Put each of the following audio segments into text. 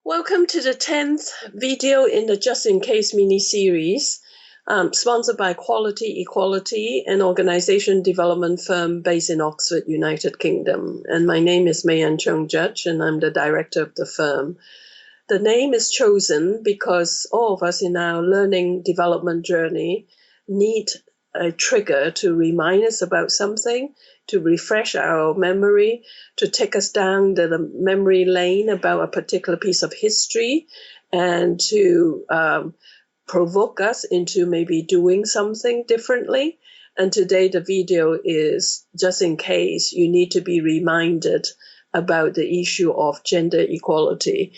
Welcome to the 10th video in the Just In Case mini-series, sponsored by Quality Equality, an organization development firm based in Oxford, United Kingdom. And my name is Mei-An Chung-Judge, and I'm the director of the firm. The name is chosen because all of us in our learning development journey need a trigger to remind us about something, to refresh our memory, to take us down the memory lane about a particular piece of history, and to provoke us into maybe doing something differently. And today the video is just in case you need to be reminded about the issue of gender equality.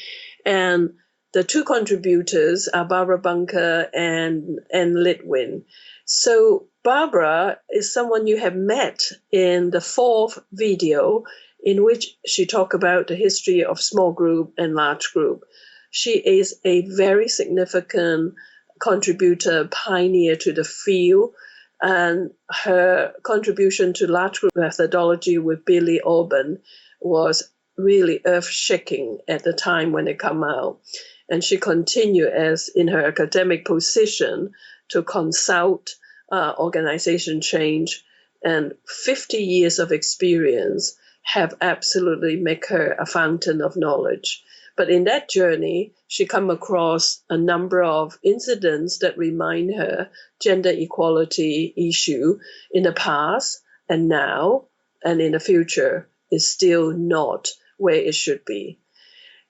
And the two contributors are Barbara Bunker and Litwin. So Barbara is someone you have met in the fourth video, in which she talked about the history of small group and large group. She is a very significant contributor, pioneer to the field, and her contribution to large group methodology with Billy Orban was really earth-shaking at the time when it came out. And she continued as in her academic position to consult organization change, and 50 years of experience have absolutely made her a fountain of knowledge. But in that journey, she come across a number of incidents that remind her gender equality issue in the past and now and in the future is still not where it should be.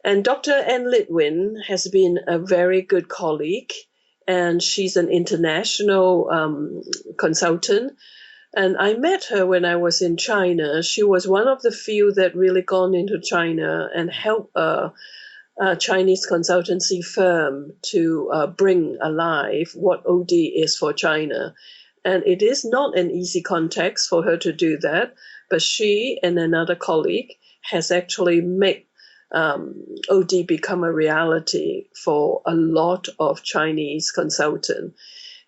And Dr. Anne Litwin has been a very good colleague, and she's an international consultant. And I met her when I was in China. She was one of the few that really gone into China and helped a Chinese consultancy firm to bring alive what OD is for China. And it is not an easy context for her to do that, but she and another colleague has actually made OD become a reality for a lot of Chinese consultants.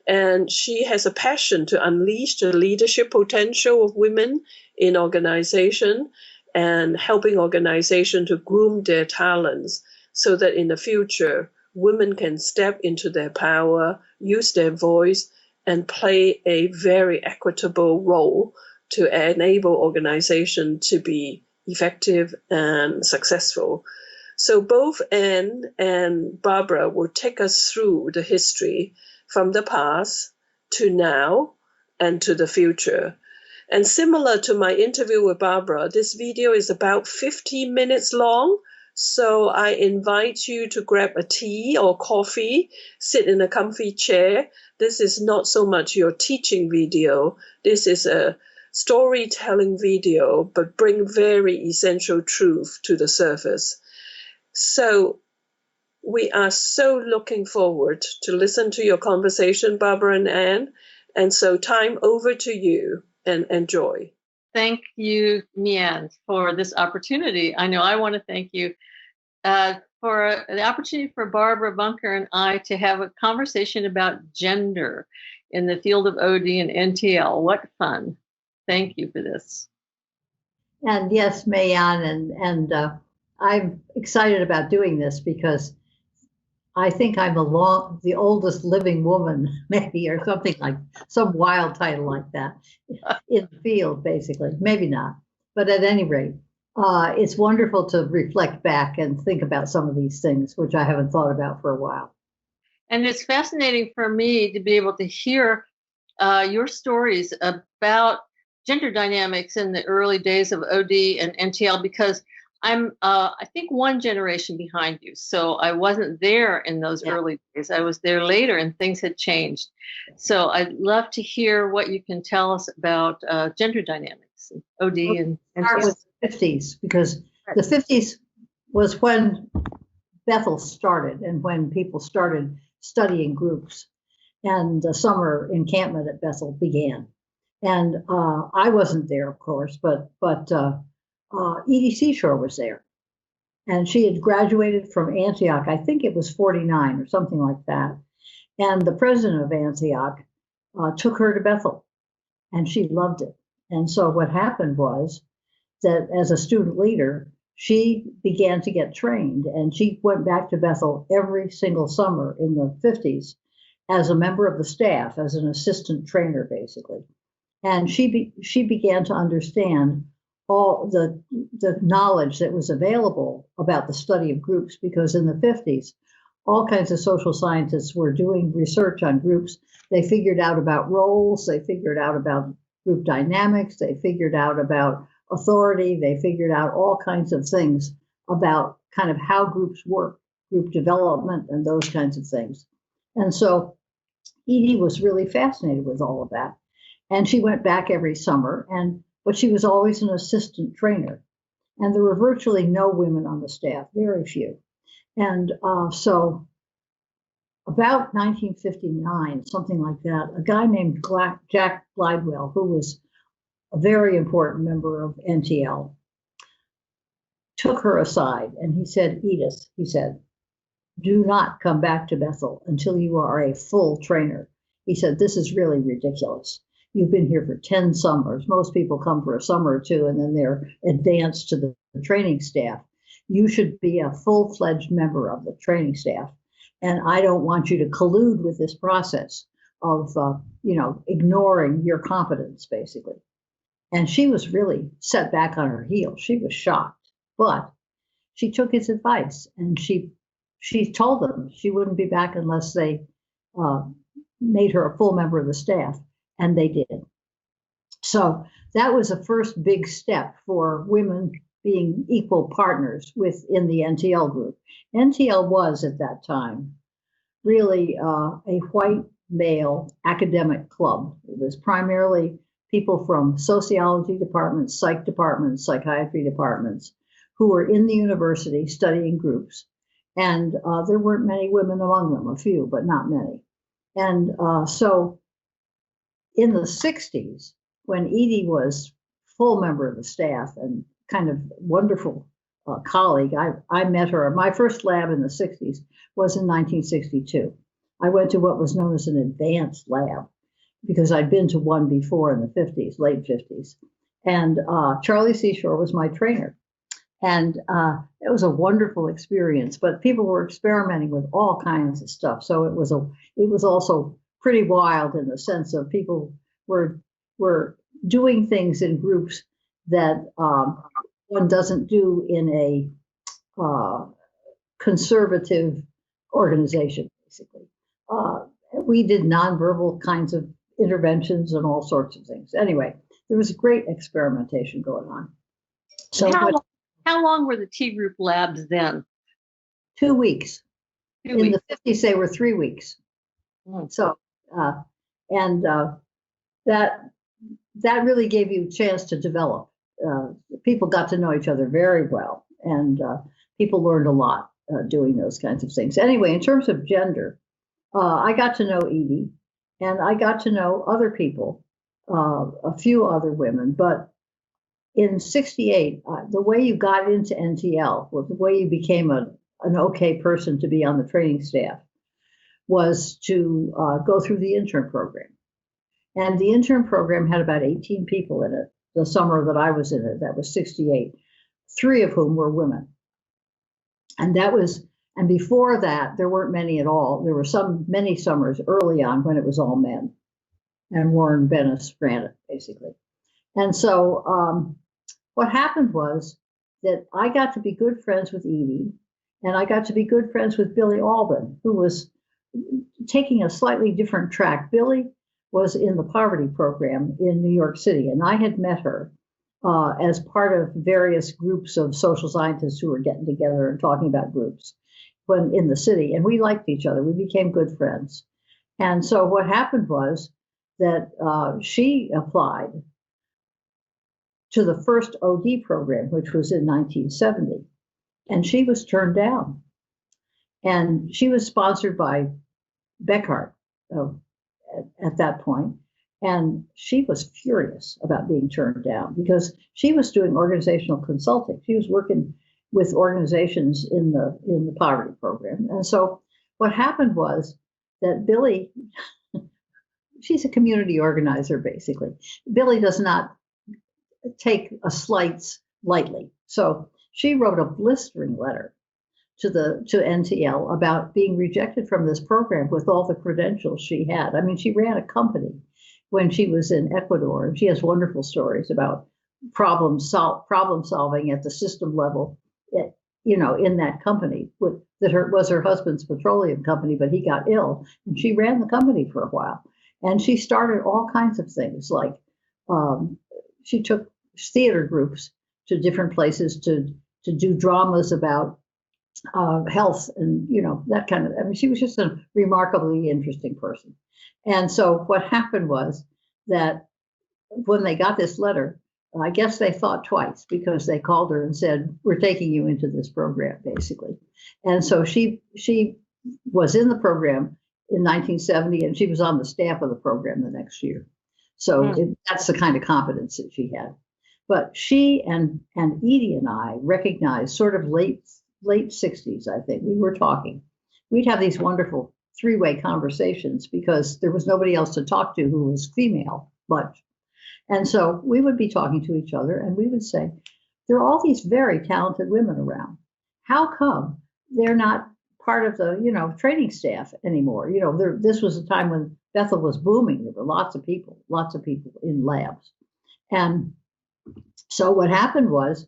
And she has a passion to unleash the leadership potential of women in organization and helping organization to groom their talents so that in the future, women can step into their power, use their voice, and play a very equitable role to enable organization to be effective and successful. So both Anne and Barbara will take us through the history from the past to now and to the future. And similar to my interview with Barbara, this video is about 15 minutes long. So I invite you to grab a tea or coffee, sit in a comfy chair. This is not so much your teaching video. This is a storytelling video, but bring very essential truth to the surface. So we are so looking forward to listen to your conversation, Barbara and Anne. And so time over to you, and enjoy. Thank you, Mei-An, for this opportunity. I know I want to thank you for the opportunity for Barbara Bunker and I to have a conversation about gender in the field of OD and NTL. What fun. Thank you for this. And yes, Mei-An, and I'm excited about doing this because I think I'm the oldest living woman, maybe, or something like some wild title like that in the field, basically. Maybe not. But at any rate, it's wonderful to reflect back and think about some of these things, which I haven't thought about for a while. And it's fascinating for me to be able to hear your stories about gender dynamics in the early days of OD and NTL, because I'm, I think, one generation behind you. So I wasn't there in those early days. I was there later and things had changed. So I'd love to hear what you can tell us about gender dynamics, OD and NTL. Start with the 50s, because the 50s was when Bethel started and when people started studying groups, and the summer encampment at Bethel began. And I wasn't there, of course, but Edie Seashore was there. And she had graduated from Antioch, I think it was 49 or something like that. And the president of Antioch took her to Bethel, and she loved it. And so what happened was that as a student leader, she began to get trained, and she went back to Bethel every single summer in the 50s as a member of the staff, as an assistant trainer, basically. And she began to understand all the knowledge that was available about the study of groups, because in the 50s, all kinds of social scientists were doing research on groups. They figured out about roles, they figured out about group dynamics, they figured out about authority, they figured out all kinds of things about kind of how groups work, group development, and those kinds of things. And so Edie was really fascinated with all of that. And she went back every summer, but she was always an assistant trainer. And there were virtually no women on the staff, very few. And so about 1959, something like that, a guy named Jack Glidewell, who was a very important member of NTL, took her aside and he said, Edith, he said, do not come back to Bethel until you are a full trainer. He said, this is really ridiculous. You've been here for 10 summers. Most people come for a summer or two and then they're advanced to the training staff. You should be a full-fledged member of the training staff. And I don't want you to collude with this process of, ignoring your competence, basically. And she was really set back on her heels. She was shocked, but she took his advice, and she told them she wouldn't be back unless they made her a full member of the staff, and they did. So that was the first big step for women being equal partners within the NTL group. NTL was at that time really a white male academic club. It was primarily people from sociology departments, psych departments, psychiatry departments, who were in the university studying groups. And there weren't many women among them, a few, but not many. And so in the 60s, when Edie was full member of the staff and kind of wonderful colleague, I met her. My first lab in the 60s was in 1962. I went to what was known as an advanced lab, because I'd been to one before in the 50s, late 50s. And Charlie Seashore was my trainer. And it was a wonderful experience, but people were experimenting with all kinds of stuff. So it was also pretty wild in the sense of people were doing things in groups that one doesn't do in a conservative organization, basically. We did nonverbal kinds of interventions and all sorts of things. Anyway, there was great experimentation going on. So how long were the T group labs then? 2 weeks. In the 50s, they were 3 weeks. Mm. So, that really gave you a chance to develop. People got to know each other very well, and people learned a lot doing those kinds of things. Anyway, in terms of gender, I got to know Edie, and I got to know other people, a few other women, but in 68, the way you got into NTL, the way you became an okay person to be on the training staff, was to go through the intern program. And the intern program had about 18 people in it the summer that I was in it. That was 68, 3 of whom were women. And before that, there weren't many at all. There were many summers early on when it was all men. And Warren Bennis ran it, basically. And so what happened was that I got to be good friends with Edie, and I got to be good friends with Billy Alban, who was taking a slightly different track. Billy was in the poverty program in New York City, and I had met her as part of various groups of social scientists who were getting together and talking about groups when in the city, and we liked each other. We became good friends. And so what happened was that she applied to the first OD program, which was in 1970, and she was turned down. And she was sponsored by Beckhart at that point, and she was furious about being turned down because she was doing organizational consulting. She was working with organizations in the poverty program. And so what happened was that Billy, she's a community organizer, basically. Billy does not take a slights lightly. So she wrote a blistering letter to NTL about being rejected from this program with all the credentials she had. I mean, she ran a company when she was in Ecuador, and she has wonderful stories about problem solving at the system level, in that company that was her husband's petroleum company, but he got ill, and she ran the company for a while. And she started all kinds of things, like she took theater groups to different places to do dramas about health and that kind of. I mean, she was just a remarkably interesting person. And so what happened was that when they got this letter, I guess they thought twice, because they called her and said, "We're taking you into this program," basically. And so she was in the program in 1970, and she was on the staff of the program the next year. So that's the kind of competence that she had. But she and Edie and I recognized sort of late 60s, I think. We were talking. We'd have these wonderful three-way conversations because there was nobody else to talk to who was female much. And so we would be talking to each other, and we would say, there are all these very talented women around. How come they're not part of the, training staff anymore? This was a time when Bethel was booming. There were lots of people in labs. And so what happened was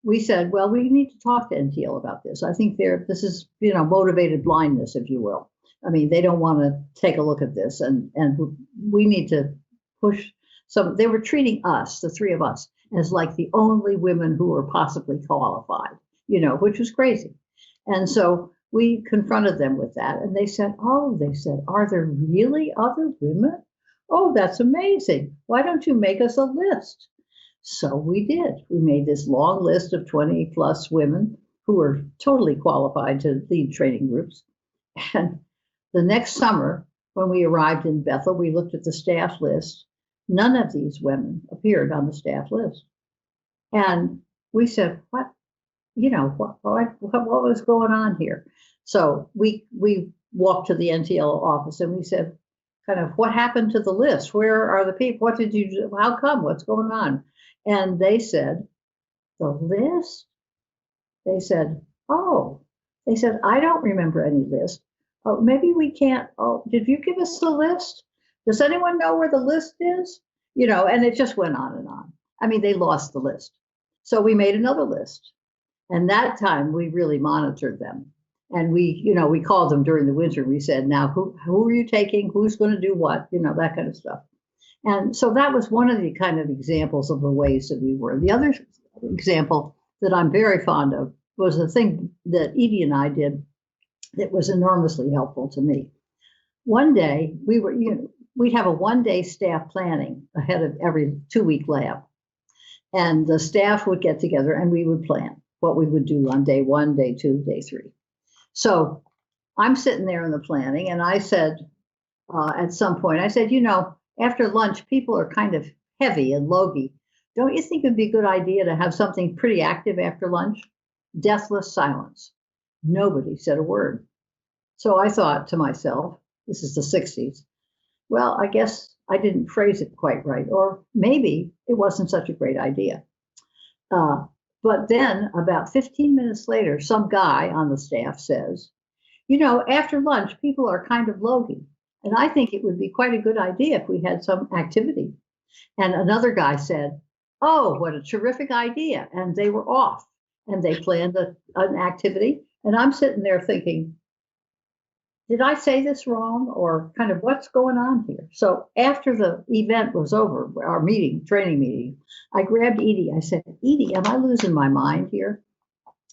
we said, well, we need to talk to NTL about this. I think this is, motivated blindness, if you will. I mean, they don't want to take a look at this, and we need to push. So they were treating us, the three of us, as like the only women who were possibly qualified, which was crazy. And so we confronted them with that, and they said, are there really other women? Oh, that's amazing. Why don't you make us a list? So we did. We made this long list of 20 plus women who were totally qualified to lead training groups. And the next summer, when we arrived in Bethel, we looked at the staff list. None of these women appeared on the staff list. And we said, what was going on here? So we walked to the NTL office and we said, kind of, what happened to the list? Where are the people? What did you do? How come? What's going on? And they said, the list? They said, I don't remember any list. Oh, maybe we can't. Oh, did you give us the list? Does anyone know where the list is? And it just went on and on. I mean, they lost the list. So we made another list. And that time we really monitored them. And we called them during the winter. We said, now, who are you taking? Who's going to do what? That kind of stuff. And so that was one of the kind of examples of the ways that we were. The other example that I'm very fond of was the thing that Edie and I did that was enormously helpful to me. One day we'd have a one-day staff planning ahead of every 2-week lab. And the staff would get together and we would plan what we would do on day 1, day 2, day 3. So I'm sitting there in the planning, and I said, at some point, after lunch, people are kind of heavy and logy. Don't you think it'd be a good idea to have something pretty active after lunch? Deathless silence. Nobody said a word. So I thought to myself, this is the 60s. Well, I guess I didn't phrase it quite right, or maybe it wasn't such a great idea. But then about 15 minutes later, some guy on the staff says, after lunch, people are kind of logy. And I think it would be quite a good idea if we had some activity. And another guy said, oh, what a terrific idea. And they were off and they planned an activity. And I'm sitting there thinking, did I say this wrong, or kind of what's going on here? So after the event was over, our training meeting, I grabbed Edie. I said, Edie, am I losing my mind here?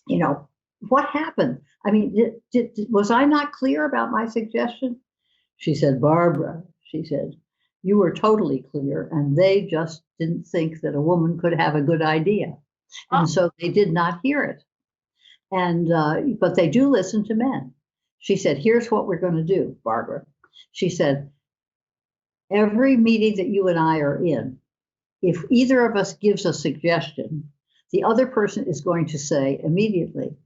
What happened? I mean, was I not clear about my suggestion? She said, Barbara, she said, you were totally clear, and they just didn't think that a woman could have a good idea. And so they did not hear it. And but they do listen to men. She said, here's what we're going to do, Barbara. She said, every meeting that you and I are in, if either of us gives a suggestion, the other person is going to say immediately,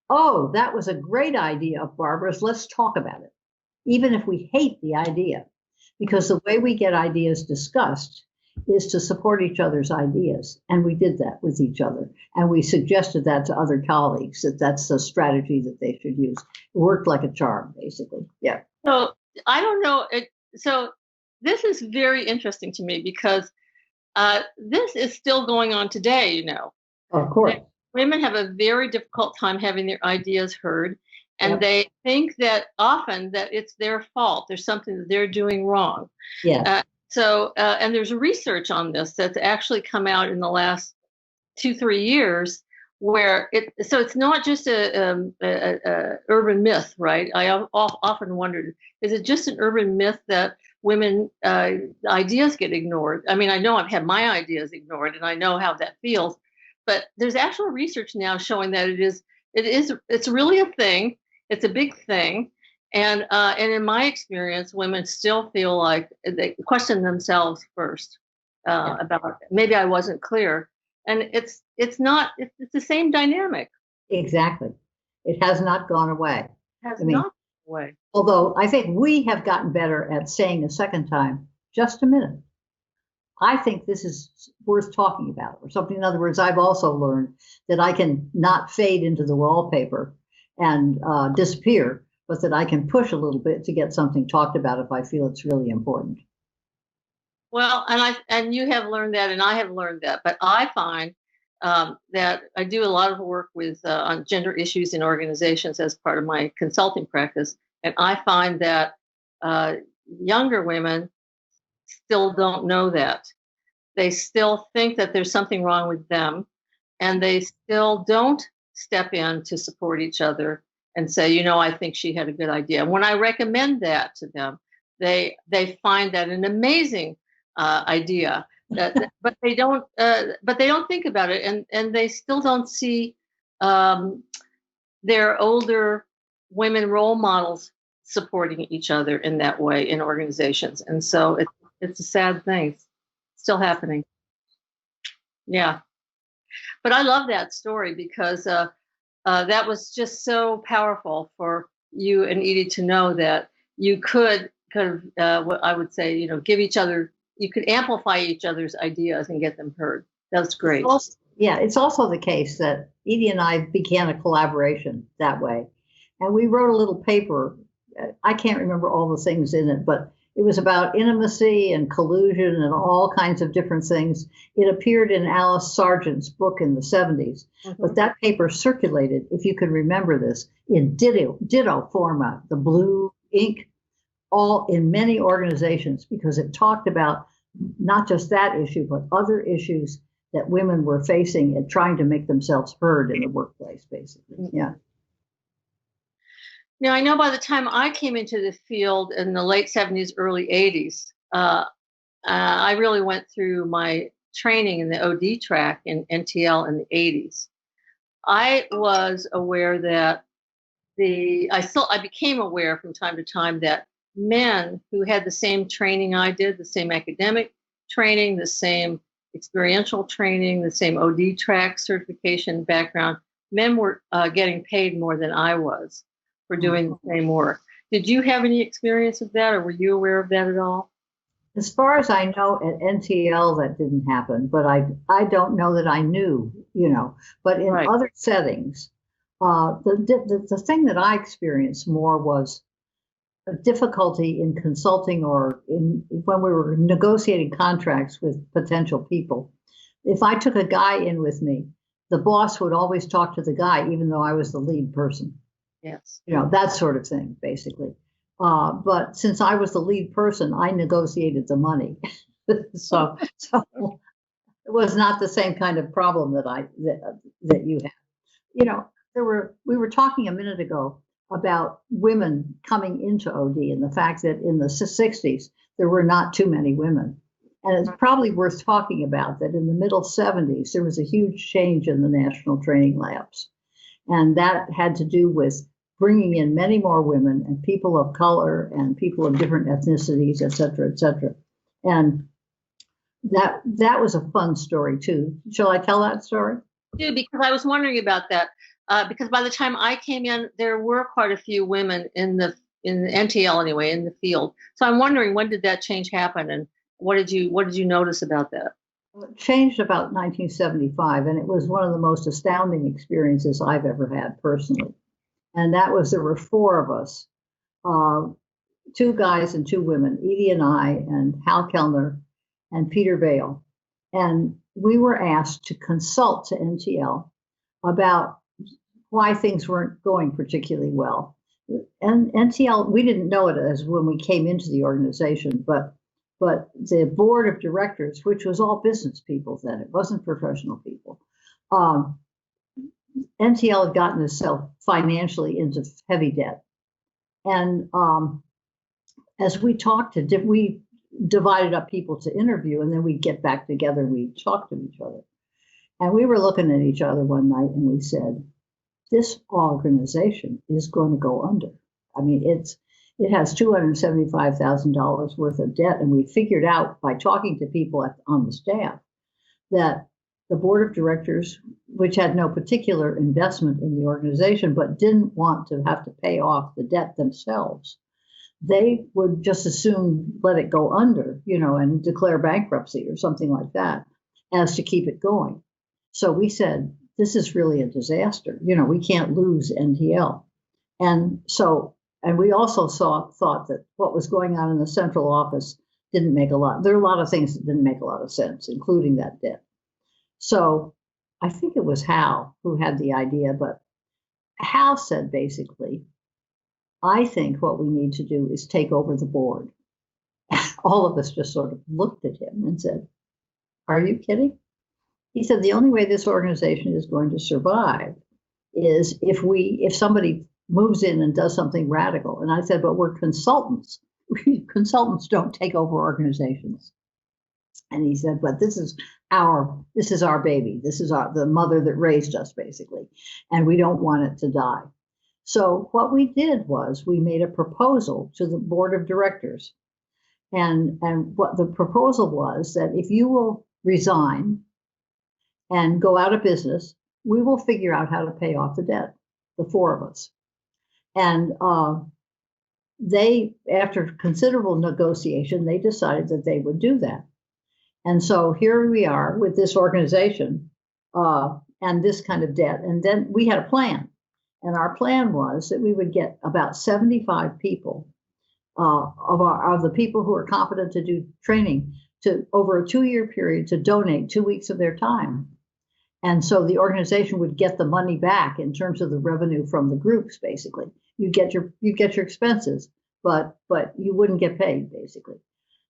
oh, that was a great idea of Barbara's. Let's talk about it, even if we hate the idea. Because the way we get ideas discussed is to support each other's ideas. And we did that with each other. And we suggested that to other colleagues, that that's the strategy that they should use. It worked like a charm, basically. Yeah. So I don't know. So this is very interesting to me because this is still going on today, you know. Of course. Women have a very difficult time having their ideas heard. And Yep. they think that often that it's their fault. There's something that they're doing wrong. Yeah. And there's research on this that's actually come out in the last 2-3 years, where so it's not just a urban myth, right? I often wondered, is it just an urban myth that women ideas get ignored? I mean, I know I've had my ideas ignored, and I know how that feels, but there's actual research now showing that it's really a thing. It's a big thing. And in my experience, women still feel like they question themselves first about maybe I wasn't clear. And it's the same dynamic. Exactly. It has not gone away. Not gone away. Although I think we have gotten better at saying a second time, just a minute. I think this is worth talking about, or something. In other words, I've also learned that I can not fade into the wallpaper and disappear, but that I can push a little bit to get something talked about if I feel it's really important. Well, and you have learned that, and I have learned that, but I find that I do a lot of work with on gender issues in organizations as part of my consulting practice, and I find that younger women still don't know that. They still think that there's something wrong with them, and they still don't step in to support each other and say, you know, I think she had a good idea. And when I recommend that to them, they find that an amazing idea. But they don't think about it, and they still don't see their older women role models supporting each other in that way in organizations. And so it's a sad thing. It's still happening. Yeah. But I love that story because that was just so powerful for you and Edie to know that you could kind of, what I would say, you know, give each other, you could amplify each other's ideas and get them heard. That's great. It's also the case that Edie and I began a collaboration that way. And we wrote a little paper. I can't remember all the things in it, but it was about intimacy and collusion and all kinds of different things. It appeared in Alice Sargent's book in the 70s. Mm-hmm. But that paper circulated, if you can remember this, in ditto format, the blue ink, all in many organizations, because it talked about not just that issue, but other issues that women were facing and trying to make themselves heard in the workplace, basically. Yeah. Now, I know by the time I came into the field in the late 70s, early 80s, I really went through my training in the OD track in NTL in the 80s. I was aware that I became aware from time to time that men who had the same training I did, the same academic training, the same experiential training, the same OD track certification background, men were getting paid more than I was for doing the same work. Did you have any experience of that, or were you aware of that at all? As far as I know, at NTL that didn't happen, but I don't know that I knew, you know. But in other settings, the thing that I experienced more was a difficulty in consulting or when we were negotiating contracts with potential people. If I took a guy in with me, the boss would always talk to the guy, even though I was the lead person. Yes. You know, that sort of thing, basically. But since I was the lead person, I negotiated the money. so it was not the same kind of problem that you had. You know, we were talking a minute ago about women coming into OD and the fact that in the 60s, there were not too many women. And it's probably worth talking about that in the middle 70s, there was a huge change in the national training labs. And that had to do with bringing in many more women and people of color and people of different ethnicities, et cetera, et cetera. And that was a fun story, too. Shall I tell that story? Yeah, because I was wondering about that. Because by the time I came in, there were quite a few women in the NTL anyway, in the field. So I'm wondering, when did that change happen, What did you notice about that? It changed about 1975, and it was one of the most astounding experiences I've ever had personally. And that was there were four of us, two guys and two women, Edie and I, and Hal Kellner and Peter Vale. And we were asked to consult to NTL about why things weren't going particularly well. And NTL, we didn't know it as when we came into the organization, but the board of directors, which was all business people then, it wasn't professional people. NTL had gotten itself financially into heavy debt. And as we talked we divided up people to interview, and then we'd get back together and we'd talk to each other. And we were looking at each other one night and we said, this organization is going to go under. I mean, it has $275,000 worth of debt. And we figured out by talking to people on the staff that the board of directors, which had no particular investment in the organization, but didn't want to have to pay off the debt themselves, they would just as soon let it go under, and declare bankruptcy or something like that, as to keep it going. So we said, this is really a disaster. We can't lose NTL. And we also thought that what was going on in the central office didn't make a lot. There are a lot of things that didn't make a lot of sense, including that debt. So I think it was Hal who had the idea, but Hal said basically, I think what we need to do is take over the board. All of us just sort of looked at him and said, are you kidding? He said, the only way this organization is going to survive is if somebody moves in and does something radical. And I said, but we're consultants. Consultants don't take over organizations. And he said, but this is our baby. This is the mother that raised us, basically. And we don't want it to die. So what we did was we made a proposal to the board of directors. And what the proposal was that if you will resign and go out of business, we will figure out how to pay off the debt, the four of us. And after considerable negotiation, they decided that they would do that. And so here we are with this organization and this kind of debt. And then we had a plan. And our plan was that we would get about 75 people of the people who are competent to do training to over a 2-year period to donate 2 weeks of their time. And so the organization would get the money back in terms of the revenue from the groups, basically. You get your expenses, but you wouldn't get paid, basically.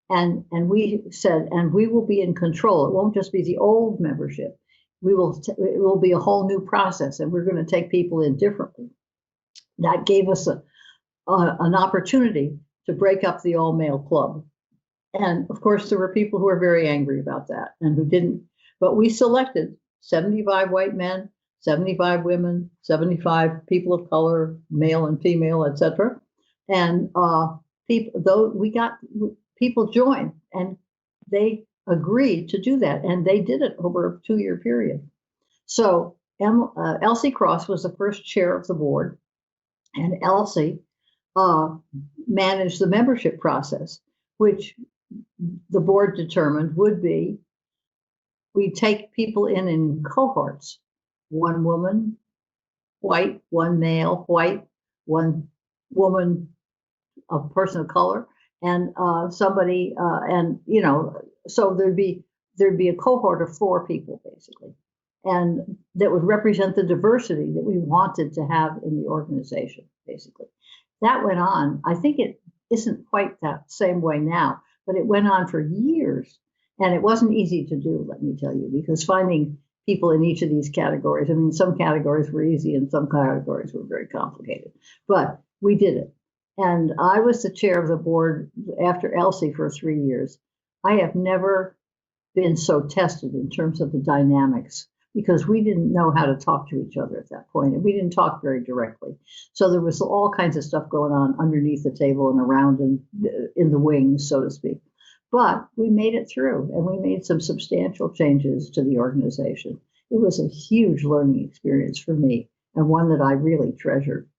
And we said, and we will be in control. It won't just be the old membership. It will be a whole new process, and we're going to take people in differently. That gave us an opportunity to break up the all-male club. And of course, there were people who were very angry about that and who didn't. But we selected 75 white men, 75 women, 75 people of color, male and female, etc. And people joined, and they agreed to do that, and they did it over a 2-year period. So Elsie Cross was the first chair of the board, and Elsie managed the membership process, which the board determined would be we take people in cohorts, one woman, white, one male, white, one woman, a person of color, and somebody, so there'd be a cohort of 4 people basically, and that would represent the diversity that we wanted to have in the organization, basically. That went on. I think it isn't quite that same way now, but it went on for years, and it wasn't easy to do, let me tell you, because finding people in each of these categories, I mean, some categories were easy and some categories were very complicated, but we did it. And I was the chair of the board after Elsie for 3 years. I have never been so tested in terms of the dynamics, because we didn't know how to talk to each other at that point, and we didn't talk very directly. So there was all kinds of stuff going on underneath the table and around and in the wings, so to speak. But we made it through, and we made some substantial changes to the organization. It was a huge learning experience for me, and one that I really treasured.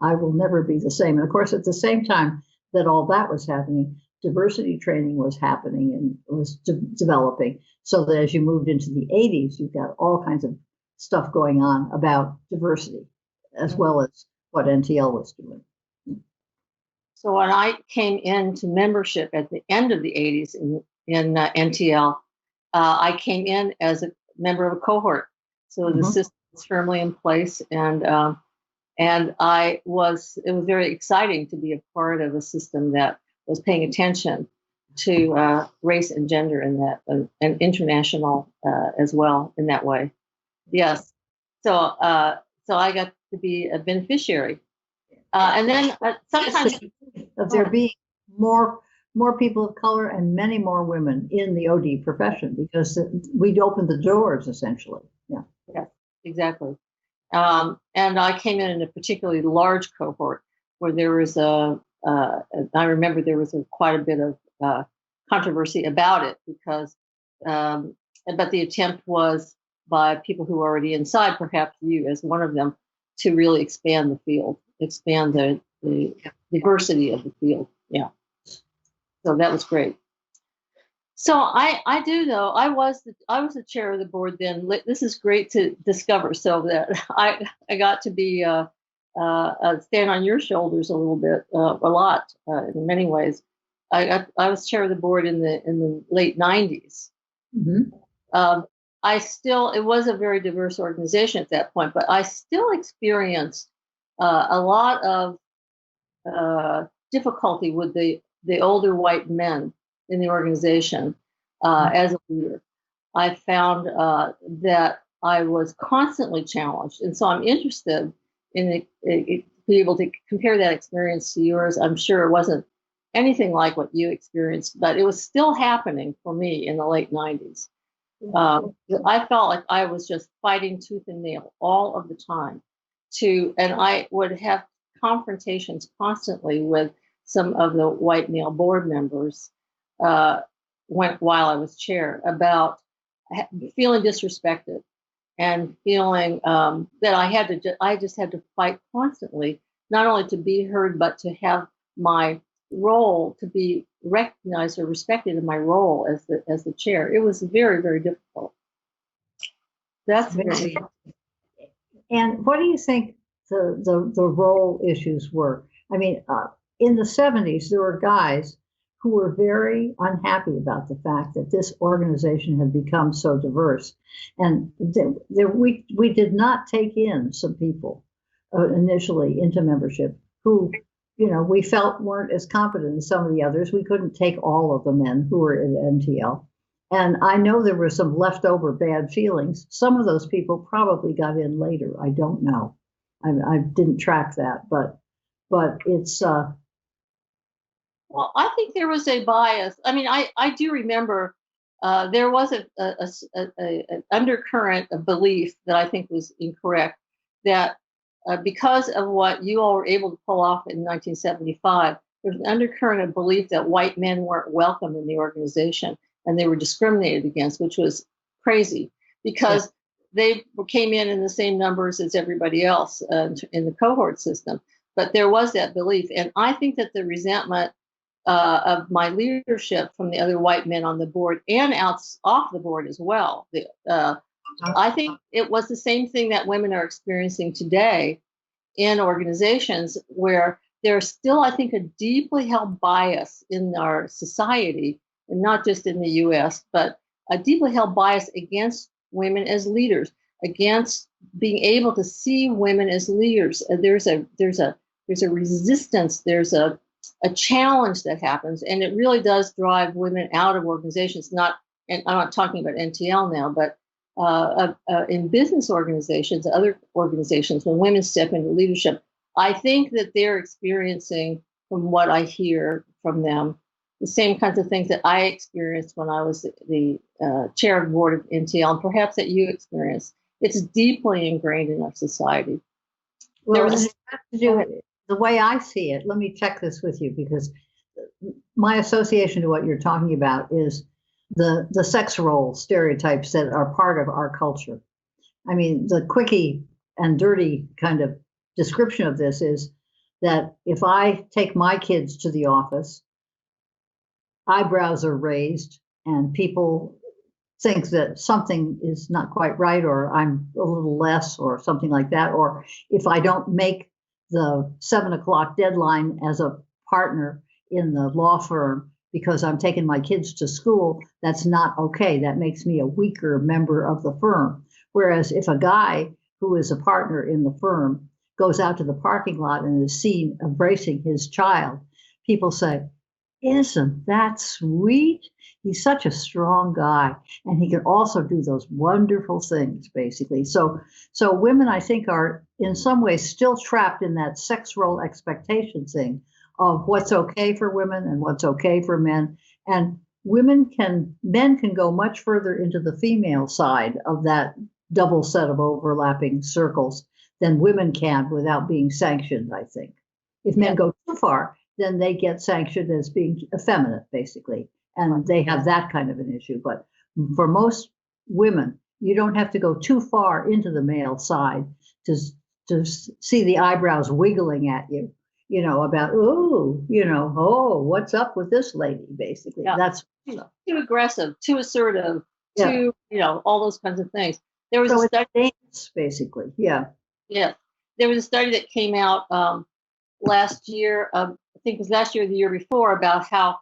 I will never be the same. And of course, at the same time that all that was happening, diversity training was happening and was developing, so that as you moved into the 80s, you've got all kinds of stuff going on about diversity, as well as what NTL was doing. So when I came into membership at the end of the 80s in NTL, I came in as a member of a cohort. So the system was firmly in place, and it was very exciting to be a part of a system that was paying attention to race and gender in that, and international as well in that way. Yes. So I got to be a beneficiary. And then sometimes of there being more people of color and many more women in the OD profession, because we'd opened the doors essentially. Yeah, exactly. And I came in a particularly large cohort where there was I remember there was quite a bit of controversy about it, because but the attempt was by people who were already inside, perhaps you as one of them, to really expand the field, expand the diversity of the field. Yeah. So that was great. So I do though. I was the chair of the board then. This is great to discover. So that I got to be stand on your shoulders a little bit, a lot in many ways. I was chair of the board in the late 90s. It was a very diverse organization at that point, but I still experienced a lot of difficulty with the older white men in the organization as a leader. I found that I was constantly challenged, and so I'm interested in be able to compare that experience to yours. I'm sure it wasn't anything like what you experienced, but it was still happening for me in the late 90s. I felt like I was just fighting tooth and nail all of the time and I would have confrontations constantly with some of the white male board members while I was chair, about feeling disrespected and feeling that I just had to fight constantly, not only to be heard, but to have my role to be recognized or respected in my role as the chair. It was very, very difficult. That's very. And what do you think the role issues were? I mean, in the 70s, there were guys who were very unhappy about the fact that this organization had become so diverse, and we did not take in some people initially into membership who, we felt weren't as competent as some of the others. We couldn't take all of the men who were in NTL. And I know there were some leftover bad feelings. Some of those people probably got in later. I don't know. I didn't track that, but it's. Well, I think there was a bias. I mean, I do remember there was an undercurrent of belief that I think was incorrect, that because of what you all were able to pull off in 1975, there's an undercurrent of belief that white men weren't welcome in the organization and they were discriminated against, which was crazy, because they came in the same numbers as everybody else in the cohort system. But there was that belief. And I think that the resentment of my leadership from the other white men on the board and off the board as well, I think it was the same thing that women are experiencing today in organizations, where there's still, I think, a deeply held bias in our society, and not just in the U.S., but a deeply held bias against women as leaders, against being able to see women as leaders. There's a resistance, there's a challenge that happens, and it really does drive women out of organizations. And I'm not talking about NTL now, but in business organizations, other organizations, when women step into leadership, I think that they're experiencing, from what I hear from them, the same kinds of things that I experienced when I was the chair of the board of NTL, and perhaps that you experienced. It's deeply ingrained in our society. Well, the way I see it, let me check this with you, because my association to what you're talking about is the sex role stereotypes that are part of our culture. I mean, the quickie and dirty kind of description of this is that if I take my kids to the office, eyebrows are raised and people think that something is not quite right, or I'm a little less, or something like that. Or if I don't make the 7 o'clock deadline as a partner in the law firm because I'm taking my kids to school, that's not okay. That makes me a weaker member of the firm. Whereas if a guy who is a partner in the firm goes out to the parking lot and is seen embracing his child, people say, isn't that sweet? He's such a strong guy, and he can also do those wonderful things, basically. So women, I think, are in some ways still trapped in that sex role expectation thing of what's okay for women and what's okay for men. And men can go much further into the female side of that double set of overlapping circles than women can without being sanctioned, I think. If men go too far, then they get sanctioned as being effeminate, basically. And they have that kind of an issue. But for most women, you don't have to go too far into the male side to see the eyebrows wiggling at you, about, oh, what's up with this lady, basically. Yeah. That's too aggressive, too assertive, too, all those kinds of things. There was a study, dance, basically. Yeah. Yeah. There was a study that came out last year, I think it was last year or the year before, about how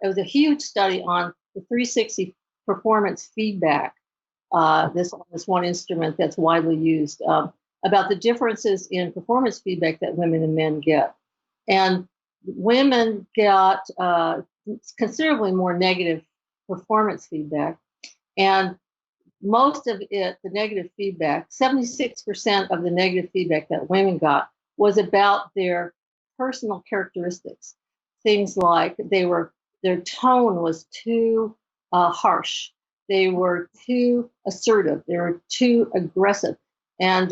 it was a huge study on the 360 performance feedback, this one instrument that's widely used, about the differences in performance feedback that women and men get. And women got considerably more negative performance feedback. And most of it, the negative feedback, 76% of the negative feedback that women got was about their personal characteristics. Things like their tone was too harsh. They were too assertive. They were too aggressive, and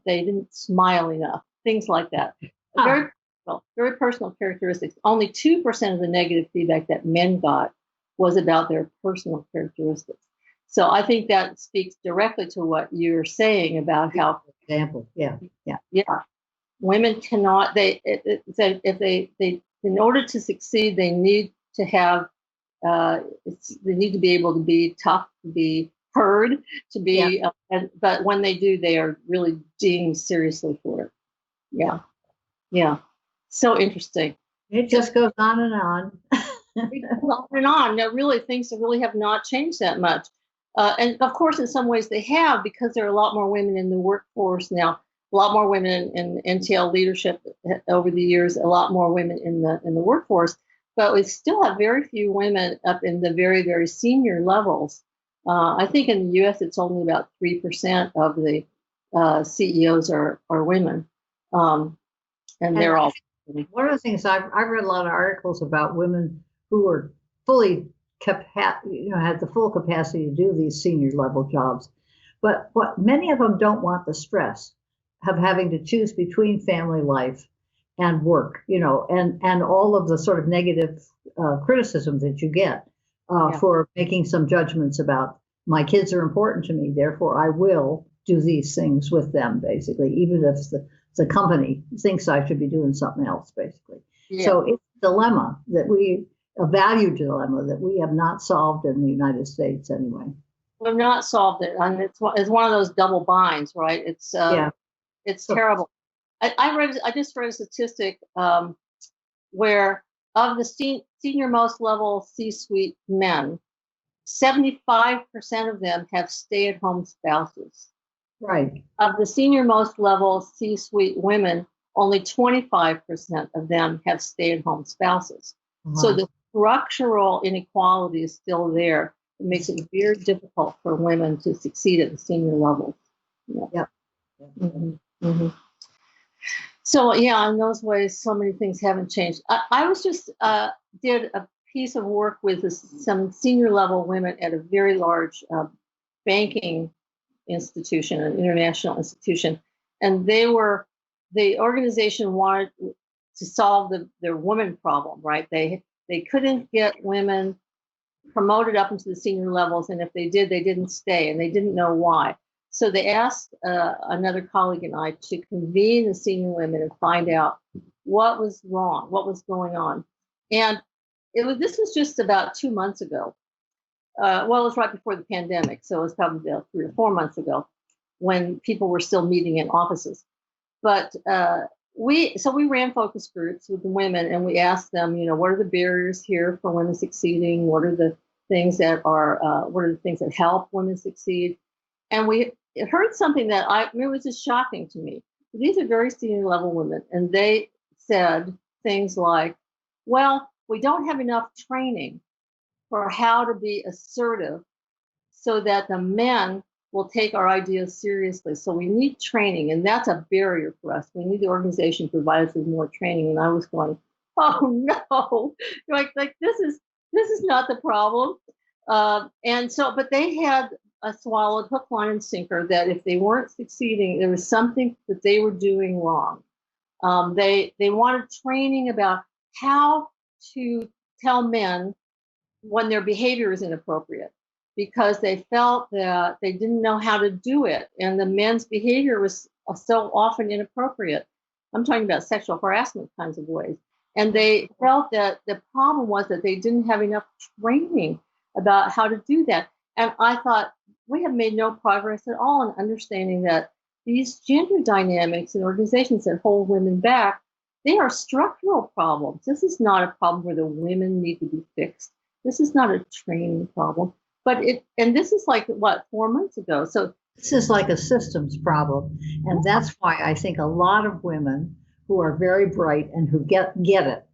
they didn't smile enough. Things like that. Very personal characteristics. Only 2% of the negative feedback that men got was about their personal characteristics. So I think that speaks directly to what you're saying about how, example, yeah. Women cannot. In order to succeed, they need to have. They need to be able to be tough, to be heard, to be. But when they do, they are really dinged seriously for it. Yeah. So interesting. It just goes on and on. It goes on and on. Now, really, things really have not changed that much. And of course, in some ways they have, because there are a lot more women in the workforce now, a lot more women in NTL leadership over the years, a lot more women in the workforce. But we still have very few women up in the very, very senior levels. I think in the U.S. it's only about 3% of the CEOs are women, and they're all. One of the things I've read a lot of articles about women who are fully had the full capacity to do these senior level jobs, but what many of them don't want the stress of having to choose between family life and work, and all of the sort of negative criticism that you get for making some judgments about, my kids are important to me, therefore I will do these things with them, basically, even if the company thinks I should be doing something else, basically. So it's a dilemma a value dilemma that we have not solved in the United States, anyway. We've not solved it, and it's one of those double binds, right? It's terrible. I just read a statistic where of the senior most level C-suite men, 75% of them have stay-at-home spouses. Right. Of the senior most level C-suite women, only 25% of them have stay-at-home spouses. Uh-huh. So the structural inequality is still there. It makes it very difficult for women to succeed at the senior level. Yep. Mm-hmm. Mm-hmm. So in those ways, so many things haven't changed. I was just did a piece of work with some senior level women at a very large banking institution, an international institution, and the organization wanted to solve their woman problem, right? They couldn't get women promoted up into the senior levels, and if they did, they didn't stay, and they didn't know why. So they asked another colleague and I to convene the senior women and find out what was wrong, what was going on. And This was just about 2 months ago. Well, it was right before the pandemic, so it was probably about 3 or 4 months ago when people were still meeting in offices. But we ran focus groups with the women, and we asked them, what are the barriers here for women succeeding? What are the things that help women succeed? And we heard something that it was just shocking to me. These are very senior level women, and they said things like, well, we don't have enough training for how to be assertive so that the men will take our ideas seriously. So we need training, and that's a barrier for us. We need the organization to provide us with more training. And I was going, oh no, like this is not the problem. But they had swallowed hook, line, and sinker that if they weren't succeeding, there was something that they were doing wrong. They wanted training about how to tell men when their behavior is inappropriate, because they felt that they didn't know how to do it, and the men's behavior was so often inappropriate. I'm talking about sexual harassment kinds of ways. And they felt that the problem was that they didn't have enough training about how to do that. And I thought, we have made no progress at all in understanding that these gender dynamics in organizations that hold women back, they are structural problems. This is not a problem where the women need to be fixed. This is not a training problem. And this is like, 4 months ago. So this is like a systems problem. And that's why I think a lot of women who are very bright and who get it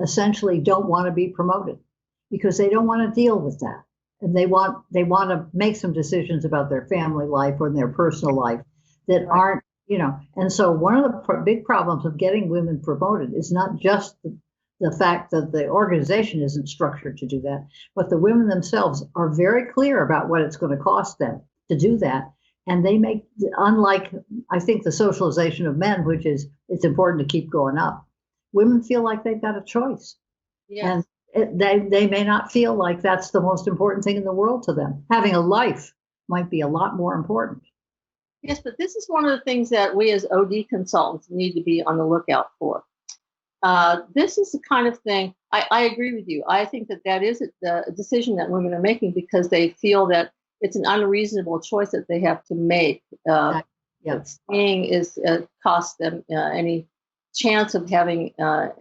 essentially don't want to be promoted, because they don't want to deal with that. And they want to make some decisions about their family life or their personal life that aren't, and so one of the big problems of getting women promoted is not just the fact that the organization isn't structured to do that, but the women themselves are very clear about what it's going to cost them to do that. And they make, unlike, I think, the socialization of men, which is, it's important to keep going up, women feel like they've got a choice. yes. And they may not feel like that's the most important thing in the world to them. Having a life might be a lot more important. Yes, but this is one of the things that we as OD consultants need to be on the lookout for. This is the kind of thing, I agree with you. I think that is the decision that women are making because they feel that it's an unreasonable choice that they have to make. Staying is costs them any chance of having a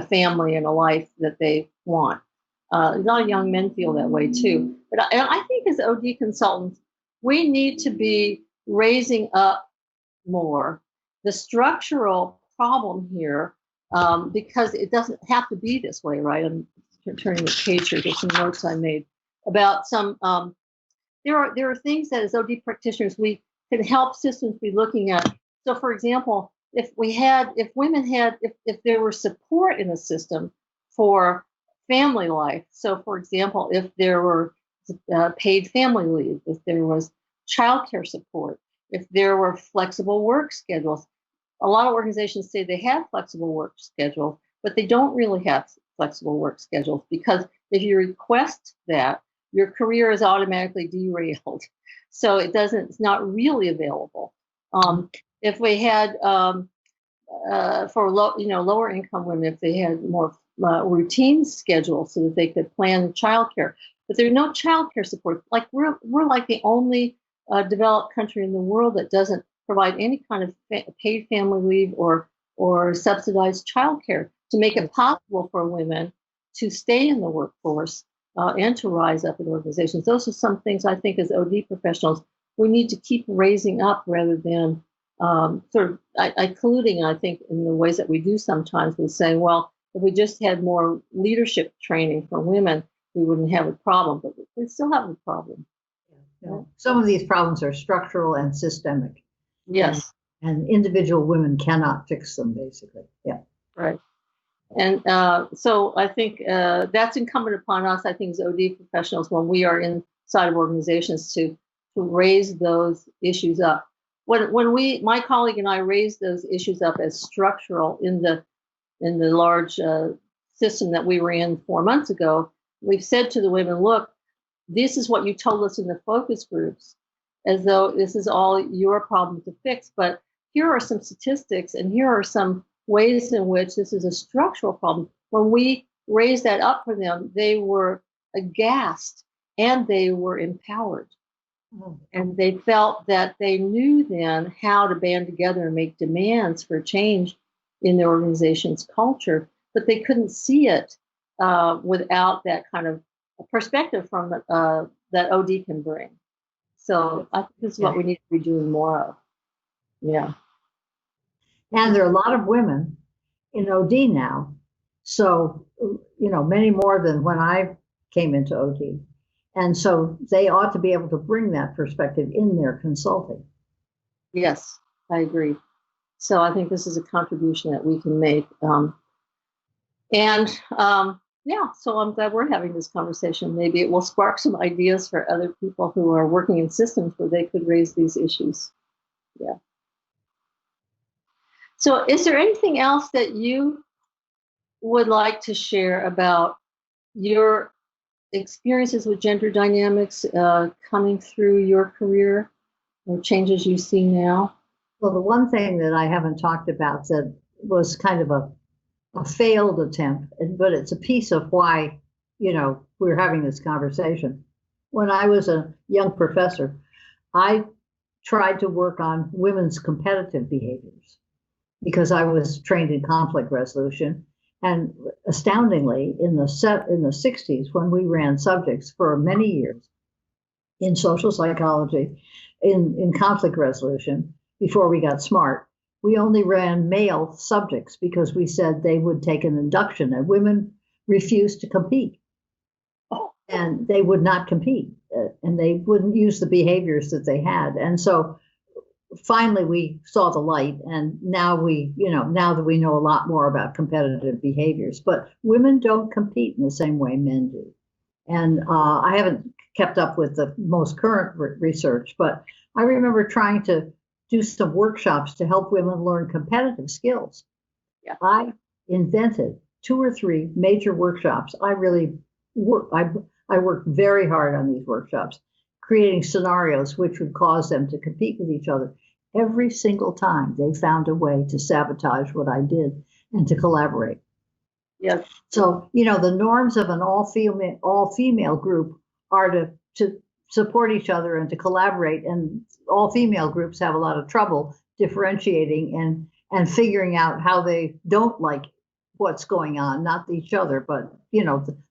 family and a life that they want. A lot of young men feel that way too. But I think as OD consultants, we need to be raising up more the structural problem here, because it doesn't have to be this way, right? I'm turning the page here. There's some notes I made about some. There are things that as OD practitioners we can help systems be looking at. So, for example, if there were support in the system for family life. So, for example, if there were paid family leave, if there was childcare support, if there were flexible work schedules. A lot of organizations say they have flexible work schedules, but they don't really have flexible work schedules, because if you request that, your career is automatically derailed. So it's not really available. If we had for lower income women, if they had more routine schedules so that they could plan childcare, but there's no childcare support. Like we're like the only developed country in the world that doesn't provide any kind of paid family leave or subsidized childcare to make it possible for women to stay in the workforce and to rise up in organizations. Those are some things I think as OD professionals we need to keep raising up rather than sort of colluding, I think, in the ways that we do sometimes with saying, well, if we just had more leadership training for women, we wouldn't have a problem, but we still have a problem. Yeah. Some of these problems are structural and systemic. Yes. And individual women cannot fix them, basically. Yeah. Right. And so I think that's incumbent upon us, I think, as OD professionals, when we are inside of organizations to raise those issues up. When my colleague and I raised those issues up as structural in the large system that we were in 4 months ago, we've said to the women, look, this is what you told us in the focus groups, as though this is all your problem to fix. But here are some statistics, and here are some ways in which this is a structural problem. When we raised that up for them, they were aghast and they were empowered. And they felt that they knew then how to band together and make demands for change in their organization's culture, but they couldn't see it without that kind of perspective from that OD can bring. So I think this is what we need to be doing more of. Yeah. And there are a lot of women in OD now. So, many more than when I came into OD. And so they ought to be able to bring that perspective in their consulting. Yes, I agree. So I think this is a contribution that we can make. So I'm glad we're having this conversation. Maybe it will spark some ideas for other people who are working in systems where they could raise these issues. Yeah. So is there anything else that you would like to share about your experiences with gender dynamics coming through your career or changes you see now? Well, the one thing that I haven't talked about that was kind of a failed attempt, but it's a piece of why, we're having this conversation. When I was a young professor, I tried to work on women's competitive behaviors because I was trained in conflict resolution. And astoundingly, in the 60s, when we ran subjects for many years in social psychology, in conflict resolution, before we got smart, we only ran male subjects because we said they would take an induction, and women refused to compete. And they would not compete, and they wouldn't use the behaviors that they had. And so finally we saw the light, and now now that we know a lot more about competitive behaviors, but women don't compete in the same way men do. And I haven't kept up with the most current research, but I remember trying to do some workshops to help women learn competitive skills. Yeah. I invented 2 or 3 major workshops. I worked very hard on these workshops, creating scenarios which would cause them to compete with each other. Every single time they found a way to sabotage what I did and to collaborate. Yes. So, the norms of an all-female group are to support each other and to collaborate. And all-female groups have a lot of trouble differentiating and figuring out how they don't like what's going on, not each other, but,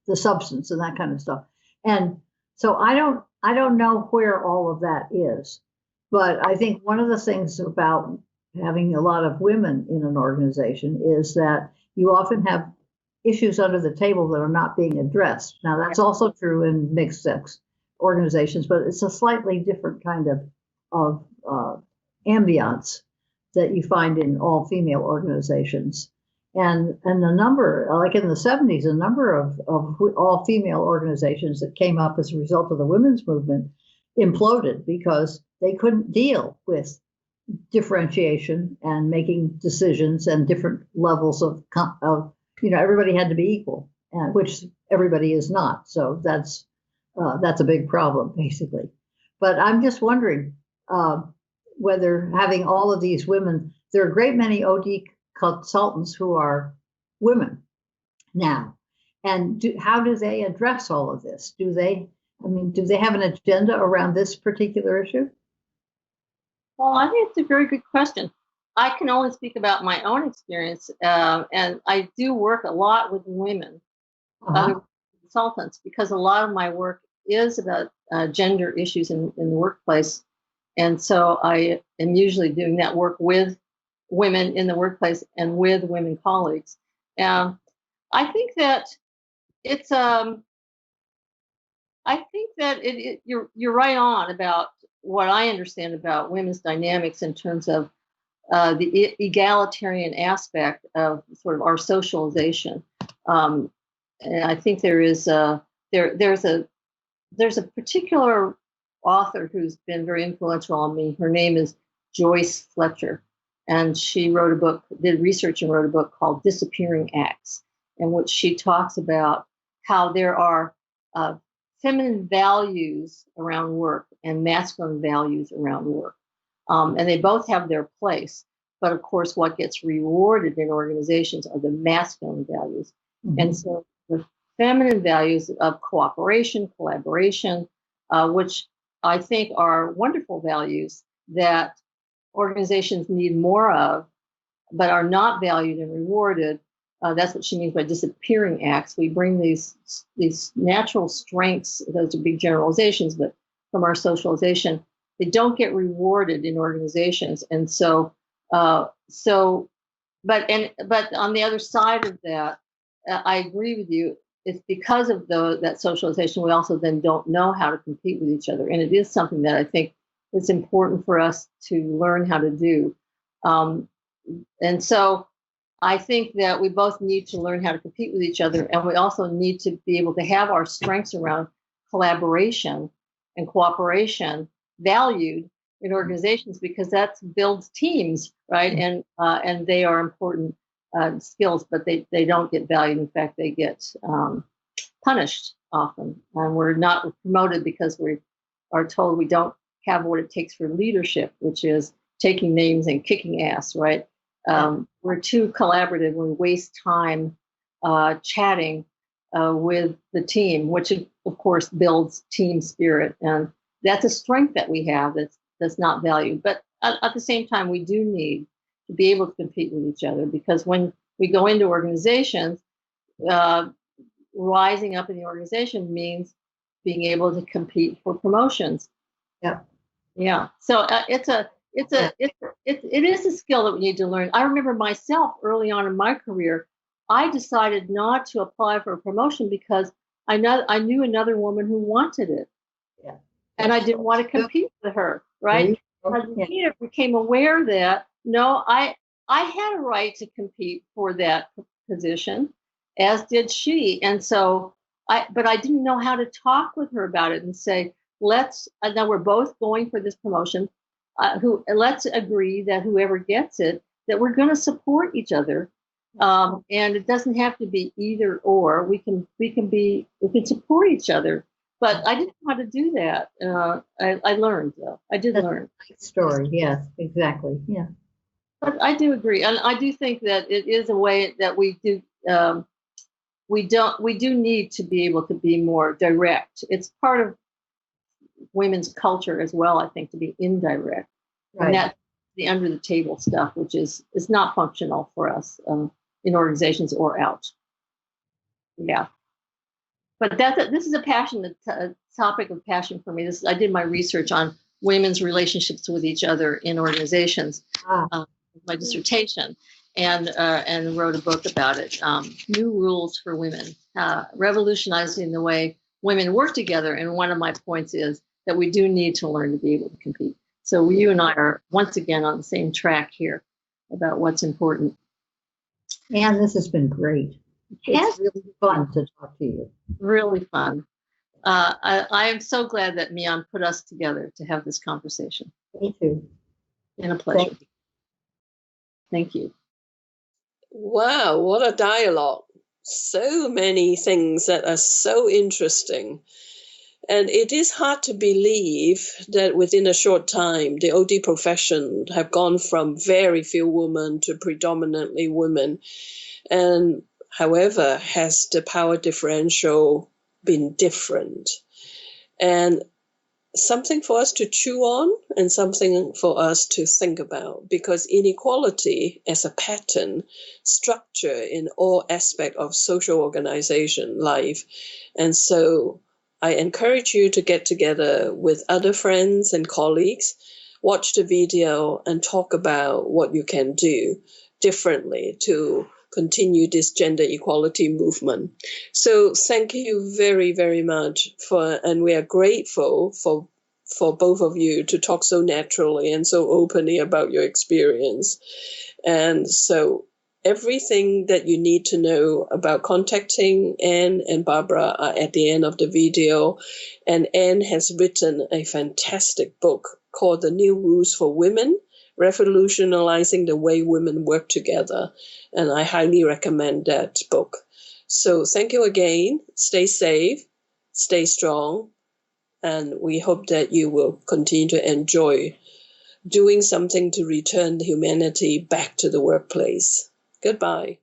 the substance and that kind of stuff. And so I don't know where all of that is. But I think one of the things about having a lot of women in an organization is that you often have issues under the table that are not being addressed. Now, that's also true in mixed sex organizations, but it's a slightly different kind of ambiance that you find in all female organizations. And the number, like in the 70s, a number of all female organizations that came up as a result of the women's movement imploded because they couldn't deal with differentiation and making decisions and different levels of everybody had to be equal, which everybody is not. So that's a big problem, basically. But I'm just wondering whether having all of these women, there are a great many OD consultants who are women now, and how do they address all of this? Do they have an agenda around this particular issue? Well, I think it's a very good question. I can only speak about my own experience, and I do work a lot with women, other consultants, because a lot of my work is about gender issues in the workplace. And so I am usually doing that work with women in the workplace and with women colleagues. I think that it's you're right on about what I understand about women's dynamics in terms of the egalitarian aspect of sort of our socialization. And I think there's a particular author who's been very influential on me. Her name is Joyce Fletcher, and she did research and wrote a book called Disappearing Acts, in which she talks about how there are feminine values around work and masculine values around work. And they both have their place. But of course, what gets rewarded in organizations are the masculine values. Mm-hmm. And so the feminine values of cooperation, collaboration, which I think are wonderful values that organizations need more of, but are not valued and rewarded. That's what she means by disappearing acts. We bring these natural strengths, those are big generalizations, but from our socialization, they don't get rewarded in organizations. And so, but on the other side of that, I agree with you. It's because of that socialization, we also then don't know how to compete with each other. And it is something that I think is important for us to learn how to do. And so I think that we both need to learn how to compete with each other. And we also need to be able to have our strengths around collaboration and cooperation valued in organizations, because that builds teams, right? And they are important skills, but they don't get valued. In fact, they get punished often. And we're not promoted because we are told we don't have what it takes for leadership, which is taking names and kicking ass, right? We're too collaborative. We waste time chatting with the team, which of course builds team spirit, and that's a strength that we have that's not valued. But at the same time, we do need to be able to compete with each other, because when we go into organizations, rising up in the organization means being able to compete for promotions. Yeah. So it is a skill that we need to learn. I remember myself early on in my career, I decided not to apply for a promotion because I knew another woman who wanted it. Yeah. And I didn't want to compete with her, right? I became aware that, no, I had a right to compete for that position, as did she. And so but I didn't know how to talk with her about it and say, now we're both going for this promotion. Let's agree that whoever gets it, that we're going to support each other, and it doesn't have to be either or. We can support each other. But I didn't know how to do that. I learned, though. I did learn. Story, yes, exactly, yeah. But I do agree, and I do think that it is a way that we do. We do need to be able to be more direct. It's part of women's culture as well, I think, to be indirect. Right. And that's the under the table stuff, which is not functional for us in organizations or out. Yeah. But this is a topic of passion for me. I did my research on women's relationships with each other in organizations, my dissertation, and wrote a book about it. New Rules for Women, revolutionizing the way women work together. And one of my points is that we do need to learn to be able to compete. So you and I are once again on the same track here about what's important. And this has been great. It's really fun to talk to you. Really fun. I am so glad that Mian put us together to have this conversation. Me too. And a pleasure. Thank you. Wow, what a dialogue. So many things that are so interesting. And it is hard to believe that within a short time, the OD profession have gone from very few women to predominantly women. And however, has the power differential been different? And something for us to chew on and something for us to think about, because inequality as a pattern structure in all aspects of social organization life. And so I encourage you to get together with other friends and colleagues, watch the video and talk about what you can do differently to continue this gender equality movement. So thank you very, very much and we are grateful for both of you to talk so naturally and so openly about your experience. And so everything that you need to know about contacting Anne and Barbara are at the end of the video. And Anne has written a fantastic book called The New Rules for Women, Revolutionizing the Way Women Work Together. And I highly recommend that book. So thank you again. Stay safe, stay strong, and we hope that you will continue to enjoy doing something to return humanity back to the workplace. Goodbye.